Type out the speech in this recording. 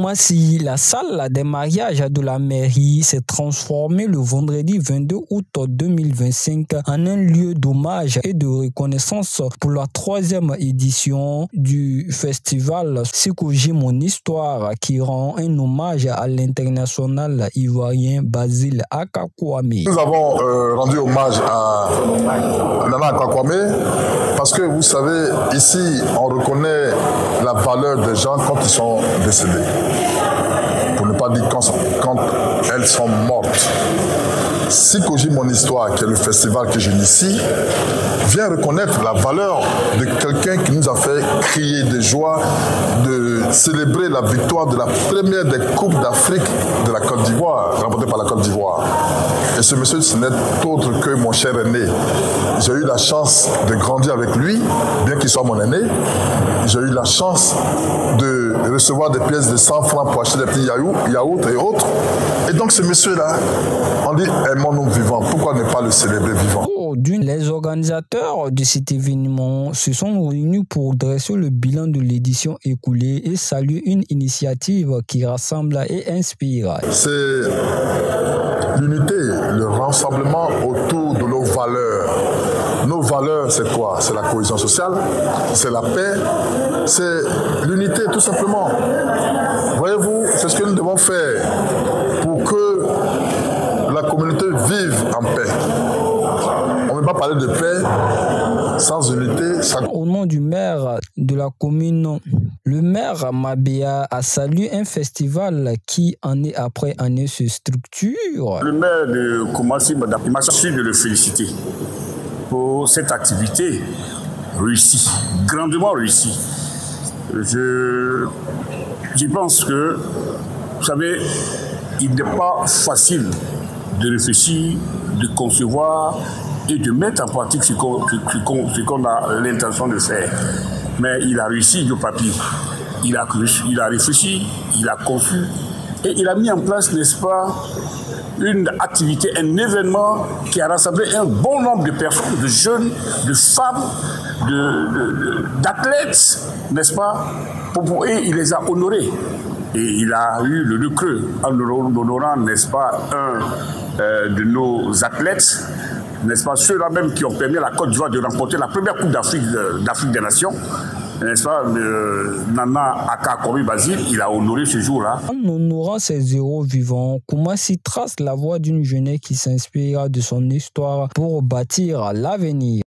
Koumassi, la salle des mariages de la mairie s'est transformée le vendredi 22 août 2025 en un lieu d'hommage et de reconnaissance pour la 3e édition du festival Sikoji Mon Histoire, qui rend un hommage à l'international ivoirien Basile Akakwame. Nous avons rendu hommage à Nana Akakwame parce que vous savez, ici on reconnaît la valeur des gens quand ils sont décédés. Pour ne pas dire quand elles sont mortes. Sikoji Mon Histoire, qui est le festival que j'initie, vient reconnaître la valeur de quelqu'un qui nous a fait crier de joie, de célébrer la victoire de la première des Coupes d'Afrique de la Côte d'Ivoire, remportée par la Côte d'Ivoire. Et ce monsieur, ce n'est autre que mon cher aîné. J'ai eu la chance de grandir avec lui, bien qu'il soit mon aîné. J'ai eu la chance de recevoir des pièces de 100 francs pour acheter des petits yaourts et autres. Et donc ce monsieur-là, on dit aimons-nous vivants. Pourquoi ne pas le célébrer vivant? Les organisateurs de cet événement se sont réunis pour dresser le bilan de l'édition écoulée et saluer une initiative qui rassemble et inspire. C'est l'unité, le rassemblement autour de nos valeurs. Nos valeurs, c'est quoi? C'est la cohésion sociale, c'est la paix, c'est l'unité tout simplement. Voyez-vous, c'est ce que nous devons faire pour que la communauté vive en paix. On ne peut pas parler de paix sans unité. Au nom du maire de la commune, le maire Mabéa a salué un festival qui, année après année, se structure. Le maire de Koumassi m'a su de le féliciter pour cette activité réussie, grandement réussie. Je pense que, vous savez, il n'est pas facile de réfléchir, de concevoir et de mettre en pratique ce qu'on a l'intention de faire. Mais il a réussi du papier. Il a réfléchi, il a conçu et il a mis en place, n'est-ce pas, une activité, un événement qui a rassemblé un bon nombre de personnes, de jeunes, de femmes, d'athlètes, n'est-ce pas, et il les a honorés. Et il a eu le lieu creux en honorant, n'est-ce pas, un de nos athlètes, n'est-ce pas, ceux-là même qui ont permis à la Côte d'Ivoire de remporter la première Coupe d'Afrique des Nations. N'est-ce pas, Nana Akakwame Basile, il a honoré ce jour-là. En honorant ces héros vivants, Koumassi trace la voie d'une jeunesse qui s'inspire de son histoire pour bâtir l'avenir.